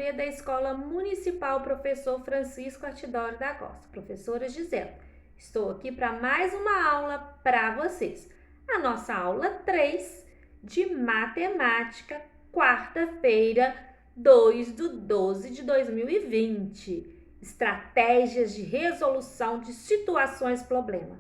diretoria da Escola Municipal Professor Francisco Artidório da Costa, professora Gisela. Estou aqui para mais uma aula para vocês. A nossa aula 3 de matemática, quarta-feira, 2/12/2020. Estratégias de resolução de situações problema.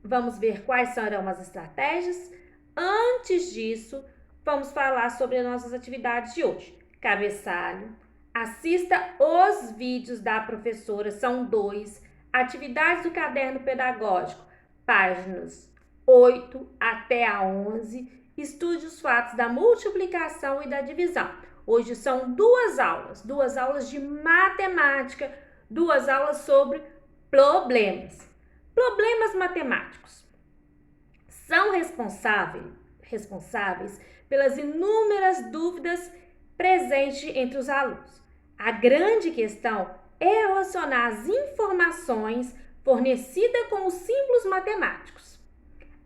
Vamos ver quais serão as estratégias. Antes disso, vamos falar sobre as nossas atividades de hoje. Cabeçalho, assista os vídeos da professora, são 2. Atividades do caderno pedagógico, páginas 8 até a 11. Estude os fatos da multiplicação e da divisão. Hoje são 2 aulas de matemática, 2 aulas sobre problemas. Problemas matemáticos são responsáveis pelas inúmeras dúvidas presentes entre os alunos. A grande questão é relacionar as informações fornecidas com os símbolos matemáticos,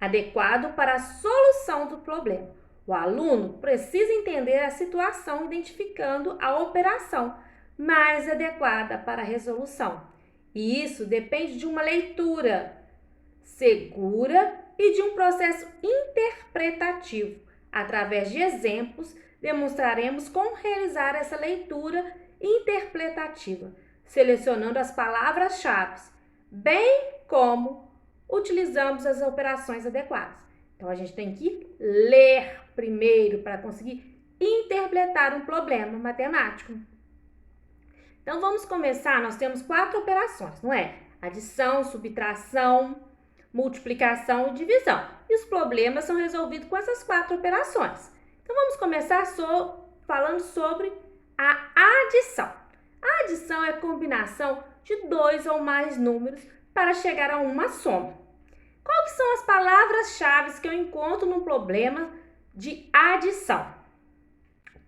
adequado para a solução do problema. O aluno precisa entender a situação identificando a operação mais adequada para a resolução. E isso depende de uma leitura segura e de um processo interpretativo. Através de exemplos, demonstraremos como realizar essa leitura interpretativa, selecionando as palavras-chave, bem como utilizamos as operações adequadas. Então, a gente tem que ler primeiro para conseguir interpretar um problema matemático. Então, vamos começar. Nós temos 4 operações, não é? Adição, subtração, multiplicação e divisão. E os problemas são resolvidos com essas 4 operações. Então, vamos começar falando sobre a adição. A adição é a combinação de 2 ou mais números para chegar a uma soma. Quais são as palavras-chave que eu encontro no problema de adição?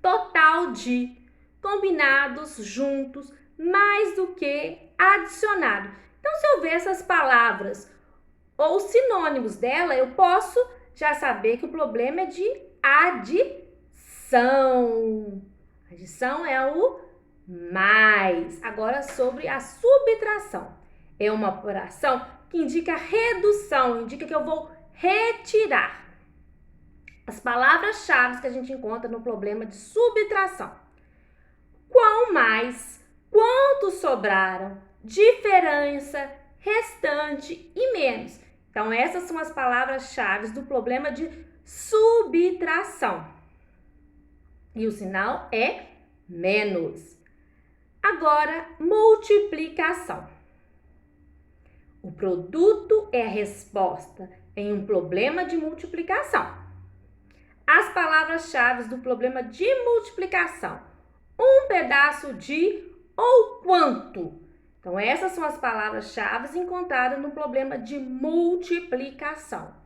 Total de, combinados, juntos, mais do que, adicionado. Então, se eu ver essas palavras ou sinônimos dela, eu posso já saber que o problema é de adição. Adição é o mais. Agora, sobre a subtração. É uma operação que indica redução, indica que eu vou retirar. As palavras-chave que a gente encontra no problema de subtração. Quão mais, quanto sobraram, diferença, restante e menos. Então, essas são as palavras-chave do problema de subtração. E o sinal é menos. Agora, multiplicação. O produto é a resposta em um problema de multiplicação. As palavras-chave do problema de multiplicação. Um pedaço de ou quanto. Então, essas são as palavras-chave encontradas no problema de multiplicação.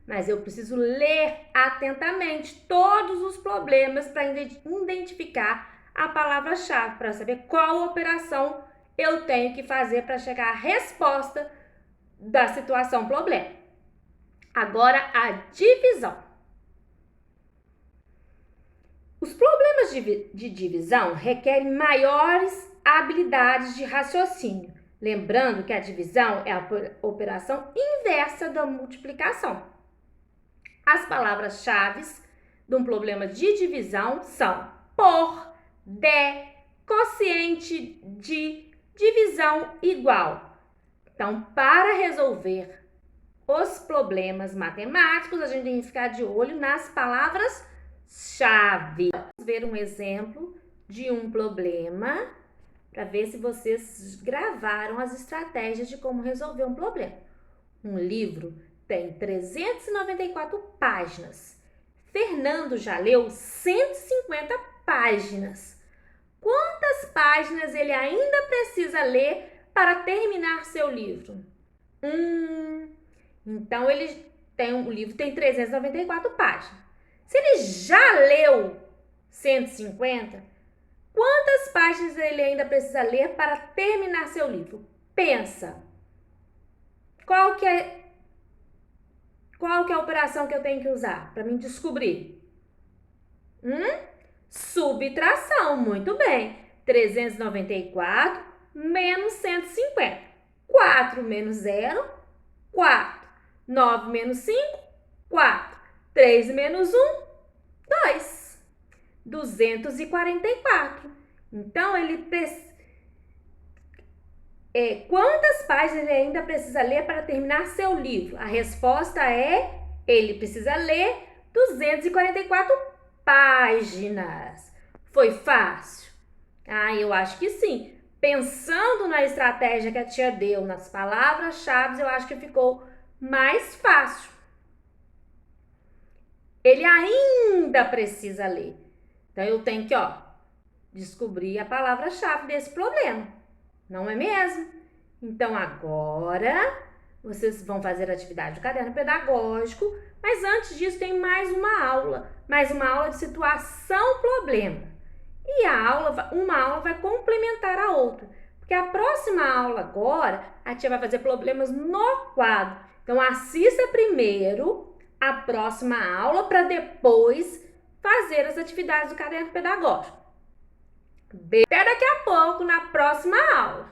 Mas eu preciso ler atentamente todos os problemas para identificar a palavra-chave, para saber qual operação eu tenho que fazer para chegar à resposta da situação problema. Agora, a divisão. Os problemas de divisão requerem maiores habilidades de raciocínio. Lembrando que a divisão é a operação inversa da multiplicação. As palavras-chave de um problema de divisão são por, de, quociente de, divisão igual. Então, para resolver os problemas matemáticos, a gente tem que ficar de olho nas palavras-chave. Vamos ver um exemplo de um problema para ver se vocês gravaram as estratégias de como resolver um problema. Um livro tem 394 páginas. Fernando já leu 150 páginas. Quantas páginas ele ainda precisa ler para terminar seu livro? Então, o livro tem 394 páginas. Se ele já leu 150, quantas páginas ele ainda precisa ler para terminar seu livro? Pensa. Qual que é a operação que eu tenho que usar para mim descobrir? Subtração, muito bem. 394 menos 150. 4 menos 0, 4. 9 menos 5, 4. 3 menos 1, 2. 244. Então, quantas páginas ele ainda precisa ler para terminar seu livro? A resposta é: ele precisa ler 244 páginas. Foi fácil? Eu acho que sim. Pensando na estratégia que a tia deu, nas palavras-chave, eu acho que ficou mais fácil. Ele ainda precisa ler. Então, eu tenho que, descobrir a palavra-chave desse problema. Não é mesmo? Então, agora, vocês vão fazer a atividade do caderno pedagógico, mas antes disso tem mais uma aula de situação-problema. E uma aula vai complementar a outra, porque a próxima aula agora, a tia vai fazer problemas no quadro. Então, assista primeiro a próxima aula para depois fazer as atividades do caderno pedagógico. Até daqui a pouco, na próxima aula.